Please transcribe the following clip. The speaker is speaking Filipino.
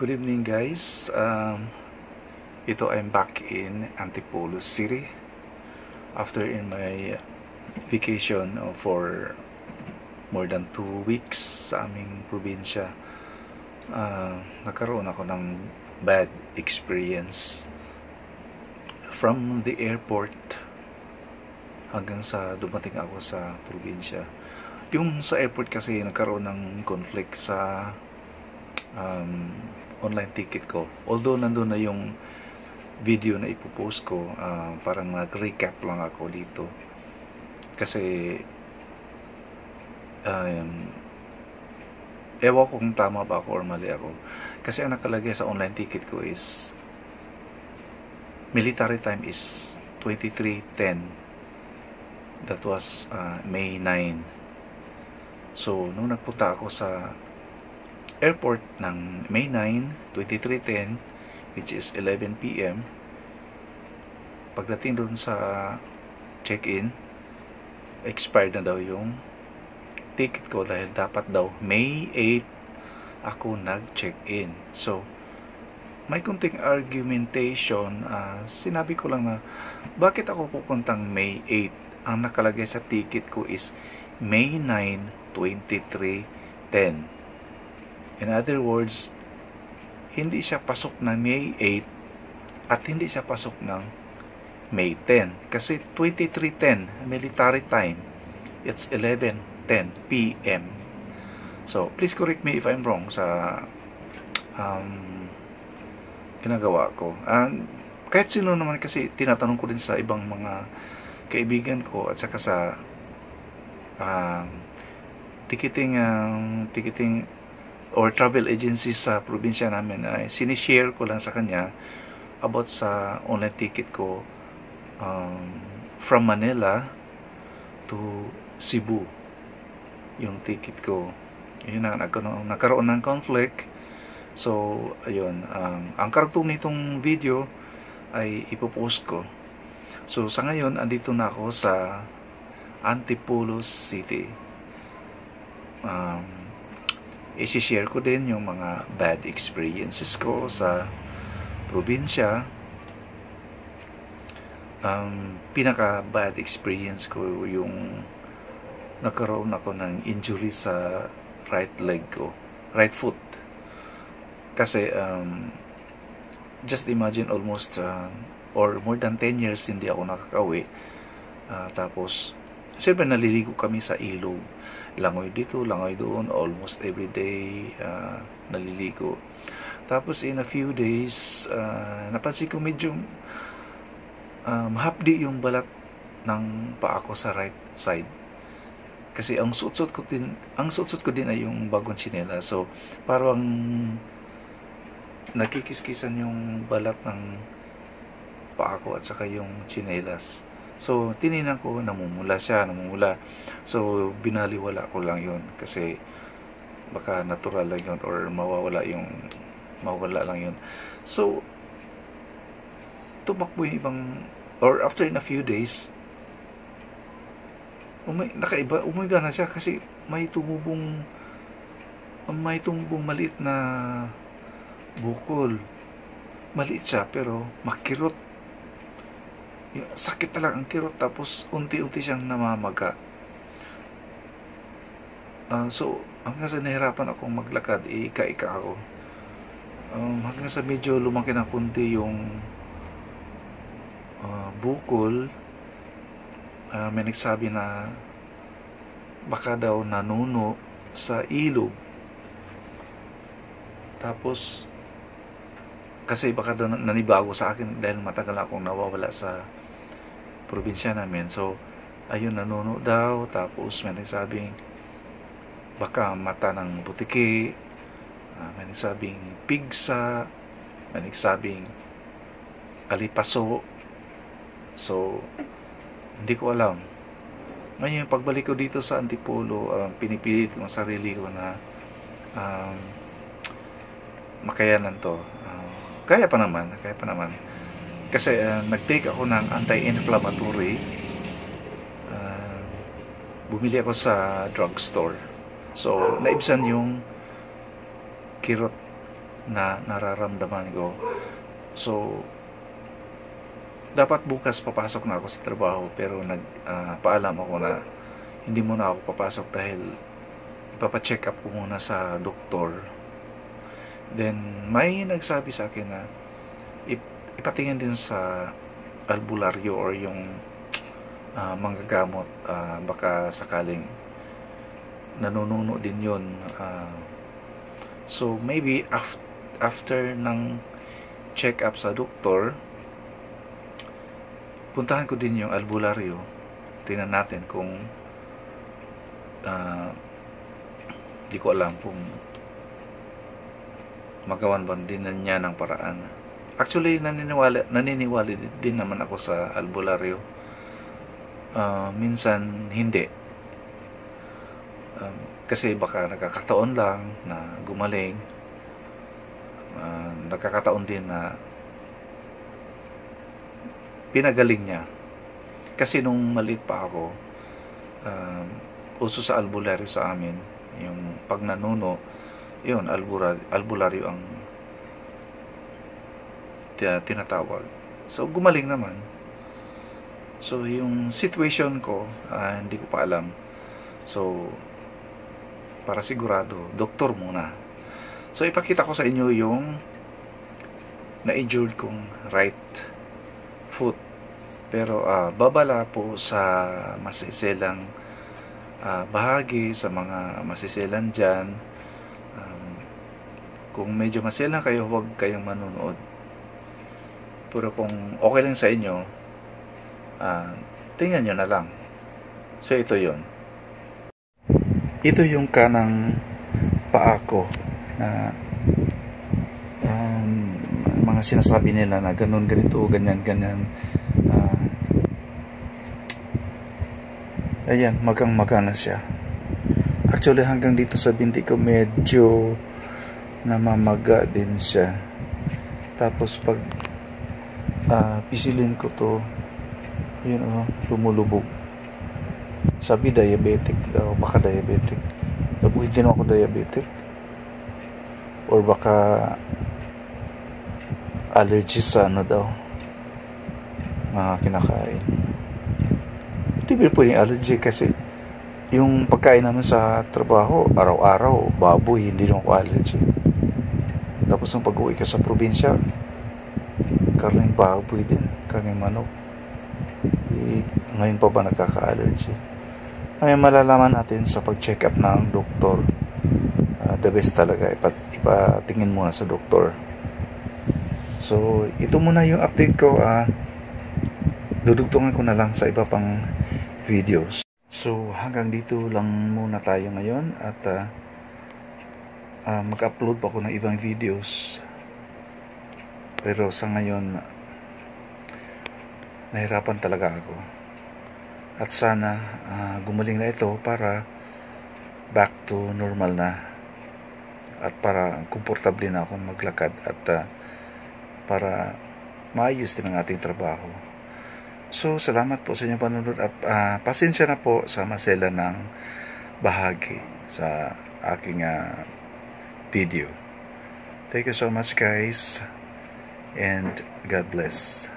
Good evening guys. Ito I'm back in Antipolo City after in my vacation for more than 2 weeks sa aming probinsya. Nagkaroon ako ng bad experience from the airport hanggang sa dumating ako sa probinsya. Yung sa airport kasi nagkaroon ng conflict sa online ticket ko. Although nandun na yung video na ipopost ko, parang nag-recap lang ako dito. Kasi ewan ko kung tama ba ako or mali ako. Kasi ang nakalagay sa online ticket ko is military time is 23:10. That was May 9. So, nung nagpunta ako sa airport ng May 9, 23:10, which is 11 p.m. Pagdating doon sa check-in, expired na daw yung ticket ko dahil dapat daw May 8 ako nag-check-in. So, may kunting argumentation. Sinabi ko lang na bakit ako pupuntang May 8? Ang nakalagay sa ticket ko is May 9, 23:10. In other words, hindi siya pasok ng May 8 at hindi siya pasok ng May 10. Kasi 23:10, military time. It's 11:10 p.m. So, please correct me if I'm wrong sa ginagawa ko. Kahit sino naman kasi tinatanong ko din sa ibang mga kaibigan ko at saka sa ticketing or travel agencies sa probinsya namin ay sinishare ko lang sa kanya about sa online ticket ko from Manila to Cebu. Yung ticket ko, yun na, nagkaroon ng conflict. So ayun, ang karugtong nitong video ay ipopost ko. So sa ngayon andito na ako sa Antipolo City. I-share ko din yung mga bad experiences ko sa probinsya. Pinaka bad experience ko yung nagkaroon ako ng injury sa right leg ko, right foot. Kasi just imagine almost or more than 10 years hindi ako nakakauwi. Tapos siyempre naliligo kami sa ilog, langoy dito, langoy doon, almost every day naliligo. Tapos in a few days napansin ko medyo mahapdi yung balat ng paa ko sa right side. Kasi ang suot-suot ko din ay yung bagong tsinelas. So parang nagkikiskisan yung balat ng paa ko at saka yung tsinelas. So, tininan ko, namumula. So, binaliwala ko lang yun kasi baka natural lang yun or mawala lang yun. So, tumakbo yung ibang, or after in a few days, umiga na siya kasi may tumubong maliit na bukol. Maliit siya pero makirot. Sakit talaga ang kirot, tapos unti-unti siyang namamaga. So hanggang sa nahirapan akong maglakad, ika-ika ako, hanggang sa medyo lumaki na kunti yung bukol. May nagsabi na baka daw nanuno sa ilog. Tapos kasi baka daw nanibago sa akin dahil matagal akong nawawala sa probinsya namin. So ayun, nanuno daw. Tapos may nagsabing baka mata ng butiki, may nagsabing pigsa, may nagsabing alipaso. So hindi ko alam. Ngayon pagbalik ko dito sa Antipolo, pinipilit ko ang sarili ko na makayanan to. Kaya pa naman. Kasi nag-take ako ng anti-inflammatory. Bumili ako sa drugstore. So, naibsan yung kirot na nararamdaman ko. So dapat bukas papasok na ako sa trabaho, pero paalam ako na hindi muna ako papasok dahil ipapacheck up ko muna sa doktor. Then may nagsabi sa akin na ipatingin din sa albularyo or yung manggagamot, baka sakaling nanununo din yun. So maybe after ng check up sa doktor, puntahan ko din yung albularyo. Tingnan natin kung di ko alam kung magawan ba din niya ng paraan. Actually, naniniwala din naman ako sa albularyo. Minsan hindi. Kasi baka nakakataon lang na gumaling. Nakakataon din na pinagaling niya. Kasi nung maliit pa ako, uso sa albularyo sa amin, yung pag nanuno, yun, albularyo ang tinatawag. So gumaling naman. So yung situation ko, hindi ko pa alam. So para sigurado, doktor muna. So ipakita ko sa inyo yung na-injured kong right foot. Pero babala po sa masiselang bahagi, sa mga masiselan dyan. Kung medyo masiselan kayo, huwag kayong manunood. Pero kung okay lang sa inyo, tingnan nyo na lang. So ito yon. Ito yung kanang paa ko na mga sinasabi nila na ganun, ganito, ganyan, ganyan. Ayan, magang-magana siya. Actually, hanggang dito sa binti ko, medyo namamaga din siya. Tapos, pag pisilin ko to, yun lumulubog. Sabi, diabetic daw. Baka diabetic. Sabi, hindi naman ako diabetic. Or baka allergy sa daw. Mga kinakain. Hindi pwedeng allergy kasi yung pagkain naman sa trabaho, araw-araw, baboy, hindi naman ako allergy. Tapos nung pag-uwi ka sa probinsya, karning baboy din, karning manok. Ngayon pa ba nagkaka-allergy? Ngayon malalaman natin sa pag-check up ng doktor. The best talaga, ipatingin muna sa doktor. So, ito muna yung update ko. Dudugtungan ko na lang sa iba pang videos. So hanggang dito lang muna tayo ngayon at mag-upload pa ako ng ibang videos, pero sa ngayon nahirapan talaga ako at sana gumaling na ito para back to normal na at para komportable na akong maglakad at para maayos din ang ating trabaho. So, salamat po sa inyong panunod at pasensya na po sa masela ng bahagi sa aking video. Thank you so much guys and God bless.